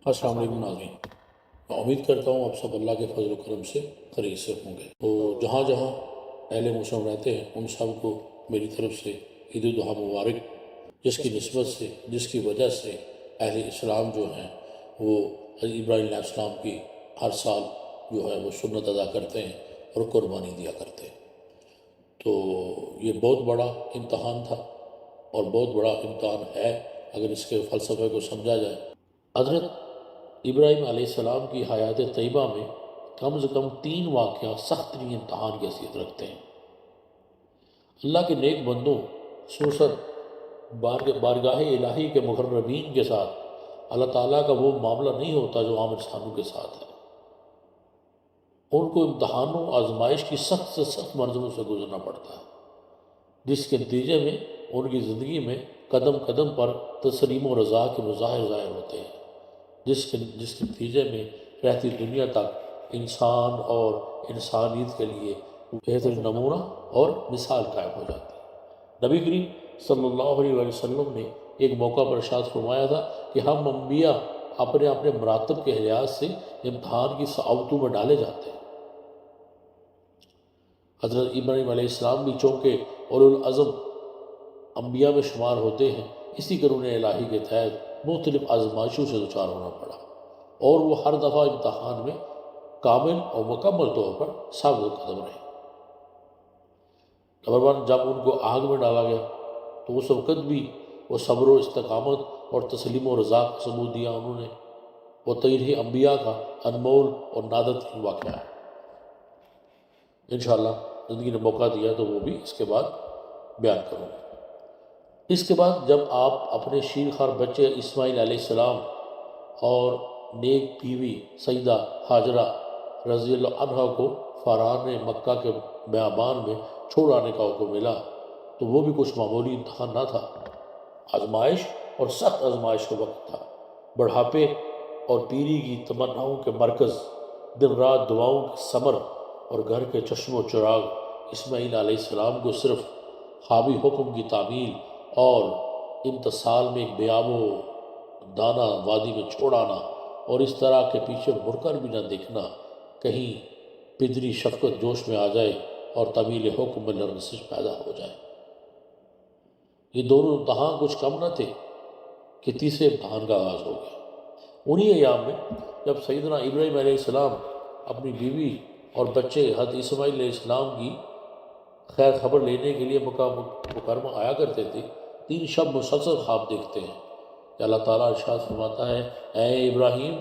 السلام علیکم ناظرین، میں امید کرتا ہوں آپ سب اللہ کے فضل و کرم سے خیریت سے ہوں گے۔ تو جہاں جہاں اہل مسلم رہتے ہیں ان سب کو میری طرف سے عید الاضحیٰ مبارک، جس کی نسبت سے، جس کی وجہ سے اہل اسلام جو ہیں وہ حضرت ابراہیم علیہ السلام کی ہر سال جو ہے وہ سنت ادا کرتے ہیں اور قربانی دیا کرتے ہیں۔ تو یہ بہت بڑا امتحان تھا اور بہت بڑا امتحان ہے اگر اس کے فلسفے کو سمجھا جائے۔ حضرت ابراہیم علیہ السلام کی حیات طیبہ میں کم سے کم 3 واقعہ سخت ترین امتحان کی حیثیت رکھتے ہیں۔ اللہ کے نیک بندوں، خصوصاً بارگاہ الہی کے مقربین کے ساتھ اللہ تعالیٰ کا وہ معاملہ نہیں ہوتا جو عام انسانوں کے ساتھ ہے۔ ان کو امتحانوں، آزمائش کی سخت سے سخت منزلوں سے گزرنا پڑتا ہے، جس کے نتیجے میں ان کی زندگی میں قدم قدم پر تسلیم و رضا کے مظاہر ظاہر ہوتے ہیں، جس کے نتیجے میں رہتی دنیا تک انسان اور انسانیت کے لیے بہترین نمونہ اور مثال قائم ہو جاتی ہے۔ نبی کریم صلی اللہ علیہ وسلم نے ایک موقع پر ارشاد فرمایا تھا کہ ہم انبیاء اپنے اپنے مراتب کے لحاظ سے امتحان کی صعوبتوں میں ڈالے جاتے ہیں۔ حضرت ابراہیم علیہ السلام بھی چونکہ اولو العزم انبیاء میں شمار ہوتے ہیں، اسی قانون الہی کے تحت مختلف آزمائشوں سے دوچار ہونا پڑا، اور وہ ہر دفعہ امتحان میں کامل اور مکمل طور پر ثابت قدم رہے۔ نمبر 1، جب ان کو آگ میں ڈالا گیا تو اس وقت بھی وہ صبر و استقامت اور تسلیم و رضا کا ثبوت دیا انہوں نے۔ وہ تاریخ انبیاء کا انمول اور نادر ترین واقعہ ہے۔ انشاءاللہ زندگی نے موقع دیا تو وہ بھی اس کے بعد بیان کروں گا۔ اس کے بعد جب آپ اپنے شیرخوار بچے اسماعیل علیہ السلام اور نیک بیوی سیدہ ہاجرہ رضی اللہ عنہ کو فاران مکہ کے بیابان میں چھوڑ آنے کا حکم ملا تو وہ بھی کچھ معمولی امتحان نہ تھا۔ آزمائش اور سخت آزمائش کا وقت تھا۔ بڑھاپے اور پیری کی تمناؤں کے مرکز، دن رات دعاؤں کے ثمر اور گھر کے چشم و چراغ اسماعیل علیہ السلام کو صرف حاوی حکم کی تعمیل اور امتثال میں ایک بیاب و دانہ وادی میں چھوڑ آنا، اور اس طرح کے پیچھے مڑ کر بھی نہ دیکھنا کہیں پدری شفقت جوش میں آ جائے اور تعمیل حکم میں لرزش پیدا ہو جائے۔ یہ دونوں امتحان کچھ کم نہ تھے کہ تیسرے امتحان کا آغاز ہو گیا۔ انہی ایام میں جب سیدنا ابراہیم علیہ السلام اپنی بیوی اور بچے حضرت اسماعیل علیہ السلام کی خیر خبر لینے کے لیے مکہ مکرمہ آیا کرتے تھے، 3 شب مسلسل خواب دیکھتے ہیں کہ اللہ تعالیٰ ارشاد فرماتا ہے، اے ابراہیم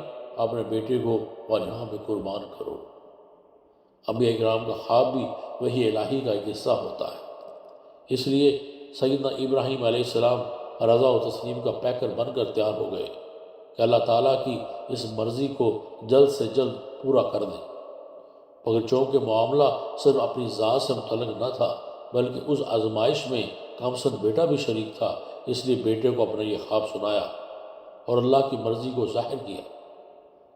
اپنے بیٹے کو یہاں میں قربان کرو۔ انبیاء کرام کا خواب بھی وحی الہی کا ایک حصہ ہوتا ہے۔ اس لیے سیدنا ابراہیم علیہ السلام رضا و تسلیم کا پیکر بن کر تیار ہو گئے کہ اللہ تعالیٰ کی اس مرضی کو جلد سے جلد پورا کر دیں، مگر چونکہ معاملہ صرف اپنی ذات سے متعلق نہ تھا بلکہ اس آزمائش میں کمسن بیٹا بھی شریک تھا، اس لیے بیٹے کو اپنا یہ خواب سنایا اور اللہ کی مرضی کو ظاہر کیا۔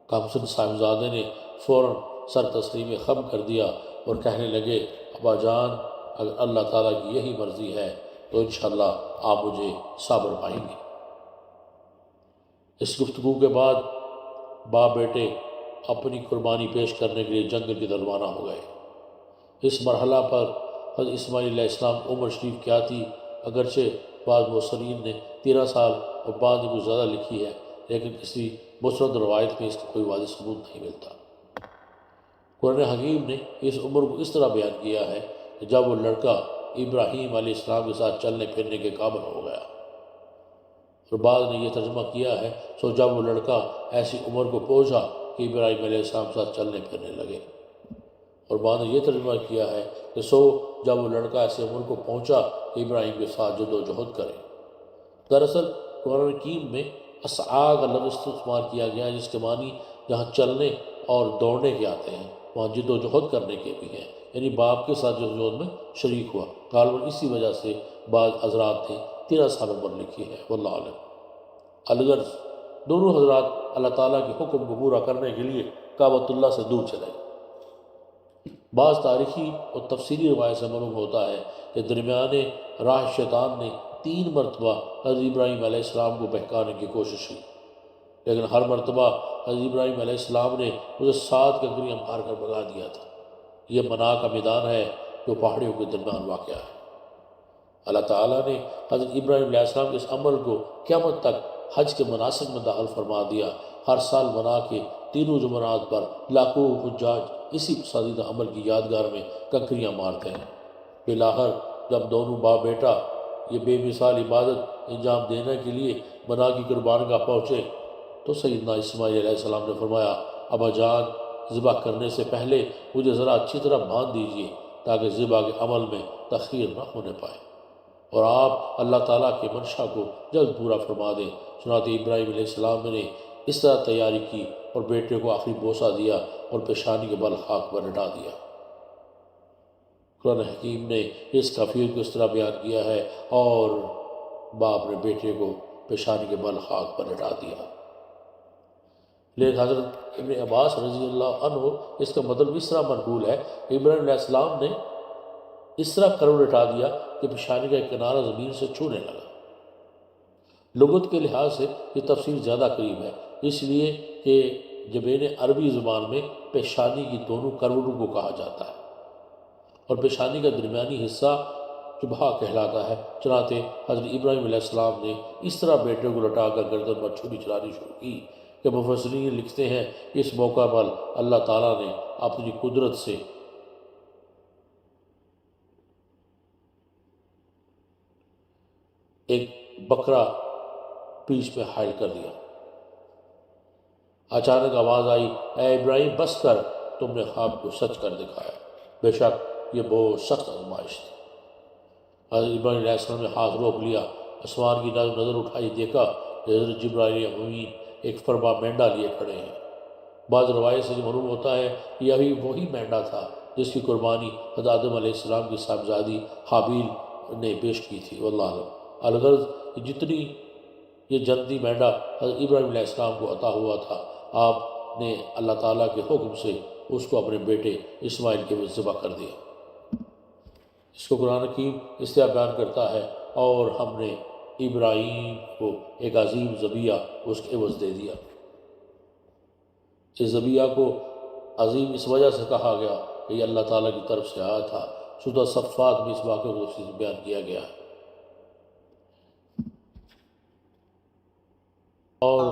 کمسن صاحبزادے نے فوراً سر تسلیم خم کر دیا اور کہنے لگے، ابا جان اگر اللہ تعالیٰ کی یہی مرضی ہے تو انشاءاللہ آپ مجھے صابر پائیں گے۔ اس گفتگو کے بعد باپ بیٹے اپنی قربانی پیش کرنے کے لیے جنگل کی طرف روانہ ہو گئے۔ اس مرحلہ پر حضرت اسماعیل علیہ السلام عمر شریف کیا تھی، اگرچہ بعض مفسرین نے 13 سال اور بعض نے کچھ زیادہ لکھی ہے، لیکن کسی مستند روایت میں اس کا کوئی واضح ثبوت نہیں ملتا۔ قرآن حکیم نے اس عمر کو اس طرح بیان کیا ہے کہ جب وہ لڑکا ابراہیم علیہ السلام کے ساتھ چلنے پھرنے کے قابل ہو گیا، اور بعض نے یہ ترجمہ کیا ہے سو جب وہ لڑکا ایسی عمر کو پہنچا کہ ابراہیم علیہ السلام کے ساتھ چلنے پھرنے لگے، اور بعض نے یہ ترجمہ کیا ہے کہ سو جب وہ لڑکا ایسی عمر کو پہنچا کہ ابراہیم کے ساتھ جد و جہد کرے۔ دراصل قرآن حکیم میں اسعا کا لفظ استعمال کیا گیا ہے، جس کے معنی جہاں چلنے اور دوڑنے کے آتے ہیں وہاں جد و جہد کرنے کے بھی ہیں، یعنی باپ کے ساتھ جد و جہد میں شریک ہوا۔ غالباً اسی وجہ سے بعض حضرات نے 13 سال عمر لکھی ہے، واللہ عالم۔ الغرض دونوں حضرات اللہ تعالیٰ کے حکم کو پورا کرنے کے لیے کعبۃ اللہ سے دور چلے۔ بعض تاریخی اور تفسیری روایت سے معلوم ہوتا ہے کہ درمیانے راہ شیطان نے 3 مرتبہ حضرت ابراہیم علیہ السلام کو بہکانے کی کوشش کی، لیکن ہر مرتبہ حضرت ابراہیم علیہ السلام نے اسے 7 کنکریاں مار کر بھگا دیا تھا۔ یہ منا کا میدان ہے جو پہاڑیوں کے درمیان واقع ہے۔ اللہ تعالیٰ نے حضرت ابراہیم علیہ السلام کے اس عمل کو قیامت تک حج کے مناسک میں داخل فرما دیا۔ ہر سال منا کے تینوں جمعرات پر لاکھوں حجاج اسی پسندیدہ عمل کی یادگار میں کنکریاں مارتے ہیں۔ بالآخر جب دونوں باپ بیٹا یہ بے مثال عبادت انجام دینے کے لیے منا کی قربانگاہ پہنچے تو سیدنا اسماعیل علیہ السلام نے فرمایا، ابا جان، ذبح کرنے سے پہلے مجھے ذرا اچھی طرح باندھ دیجیے تاکہ ذبح کے عمل میں تاخیر نہ ہونے پائے اور آپ اللہ تعالیٰ کے منشا کو جلد پورا فرما دیں۔ چنانچہ ابراہیم علیہ السلام نے اس طرح تیاری کی اور بیٹے کو آخری بوسہ دیا اور پیشانی کے بل خاک پر لٹا دیا۔ قرآن حکیم نے اس کیفیت کو اس طرح بیان کیا ہے، اور باپ نے بیٹے کو پیشانی کے بل خاک پر لٹا دیا۔ لیکن حضرت ابن عباس رضی اللہ عنہ اس کا مطلب اس طرح منقول ہے کہ ابراہیم علیہ السلام نے اس طرح کرو لٹا دیا کہ پیشانی کا ایک کنارہ زمین سے چھونے لگا۔ لغت کے لحاظ سے یہ تفسیر زیادہ قریب ہے، اس لیے کہ جبین عربی زبان میں پیشانی کی دونوں کروٹوں کو کہا جاتا ہے اور پیشانی کا درمیانی حصہ جبہہ کہلاتا ہے۔ چنانچہ حضرت ابراہیم علیہ السلام نے اس طرح بیٹے کو لٹا کر گردن پر چھری چلانی شروع کی کہ مفسرین لکھتے ہیں کہ اس موقع پر اللہ تعالیٰ نے اپنی قدرت سے ایک بکرا پیچھ پہ حائل کر دیا۔ اچانک آواز آئی، اے ابراہیم بس کر، تم نے خواب کو سچ کر دکھایا۔ بے شک یہ بہت سخت آزمائش تھی۔ حضرت ابراہیم علیہ السلام نے ہاتھ روک لیا، آسمان کی نظر اٹھائی، دیکھا کہ حضرت جبرائیل امین ایک فربا مینڈا لیے کھڑے ہیں۔ بعض روایت سے معلوم ہوتا ہے کہ یہی وہی مینڈا تھا جس کی قربانی حضرت آدم علیہ السلام کی صاحبزادی حابیل نے پیش کی تھی۔ واللہ اعلم۔ الغرض جتنی یہ جنتی مینڈا حضرت ابراہیم علیہ السلام کو عطا ہوا تھا، آپ نے اللہ تعالیٰ کے حکم سے اس کو اپنے بیٹے اسماعیل کے عوض ذبح کر دیا۔ اس کو قرآن حکیم اس طرح بیان کرتا ہے، اور ہم نے ابراہیم کو ایک عظیم ذبیحہ اس کے عوض دے دیا۔ اس ذبیحہ کو عظیم اس وجہ سے کہا گیا کہ یہ اللہ تعالیٰ کی طرف سے آیا تھا۔ سورۃ صفات میں اس واقعے کو تفصیل سے بیان کیا گیا ہے۔ اور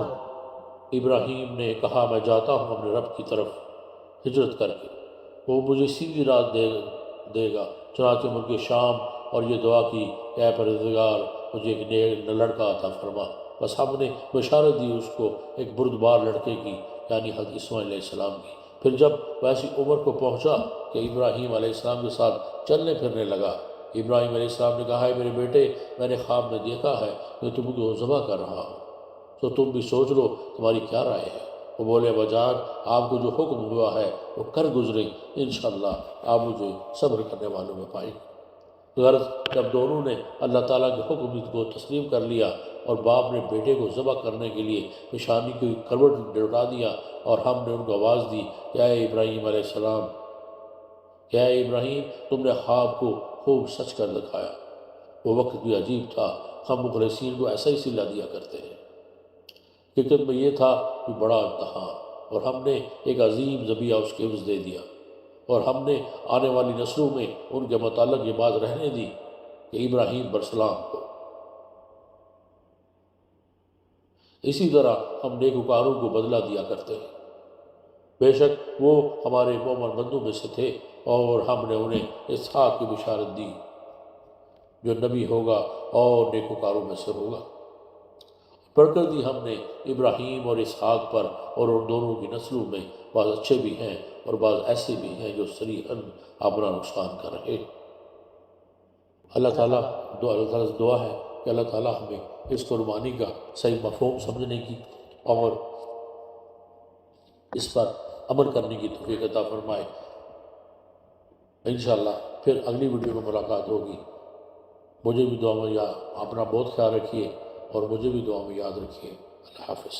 ابراہیم نے کہا، میں جاتا ہوں اپنے رب کی طرف ہجرت کر کے، وہ مجھے سیدھی راہ دے گا۔ چنانچہ ملک شام اور یہ دعا کی، اے پروردگار مجھے ایک نیک لڑکا عطا فرما۔ بس ہم نے بشارت دی اس کو ایک بردبار لڑکے کی، یعنی حضرت اسماعیل علیہ السلام کی۔ پھر جب ویسی عمر کو پہنچا کہ ابراہیم علیہ السلام کے ساتھ چلنے پھرنے لگا، ابراہیم علیہ السلام نے کہا، ہے میرے بیٹے، میں نے خواب میں دیکھا ہے کہ تم کو ذبح کر رہا ہوں، تو تم بھی سوچ لو تمہاری کیا رائے ہے۔ وہ بولے، بجان آپ کو جو حکم ہوا ہے وہ کر گزریں، انشاءاللہ آپ مجھے صبر کرنے والوں میں پائیں گے۔ غرض جب دونوں نے اللہ تعالیٰ کے حکم کو تسلیم کر لیا اور باپ نے بیٹے کو ذبح کرنے کے لیے پیشانی کی کروٹ لٹا دیا، اور ہم نے ان کو آواز دی کہ اے ابراہیم علیہ السلام، کہ اے ابراہیم تم نے خواب کو خوب سچ کر دکھایا۔ وہ وقت بھی عجیب تھا، ہم مخلصین کو ایسا ہی صلہ دیا کرتے ہیں۔ حقیقت میں یہ تھا کہ بڑا امتحان، اور ہم نے ایک عظیم ذبیحہ اس کے عوض دے دیا، اور ہم نے آنے والی نسلوں میں ان کے متعلق یہ بات رہنے دی کہ ابراہیم برسلام کو۔ اسی طرح ہم نیکوکاروں کو بدلہ دیا کرتے ہیں۔ بے شک وہ ہمارے مومن بندوں میں سے تھے، اور ہم نے انہیں اسحاق کی بشارت دی جو نبی ہوگا اور نیکوکاروں میں سے ہوگا۔ برکت دی ہم نے ابراہیم اور اسحاق پر، اور ان دونوں کی نسلوں میں بعض اچھے بھی ہیں اور بعض ایسے بھی ہیں جو صریحاً اپنا نقصان کر رہے۔ اللہ تعالیٰ سے دعا ہے کہ اللہ تعالیٰ ہمیں اس قربانی کا صحیح مفہوم سمجھنے کی اور اس پر عمل کرنے کی توفیق عطا فرمائے۔ انشاءاللہ پھر اگلی ویڈیو میں ملاقات ہوگی۔ مجھے بھی دعا میں اپنا بہت خیال رکھیے اور مجھے بھی دعا میں یاد رکھیے۔ اللہ حافظ۔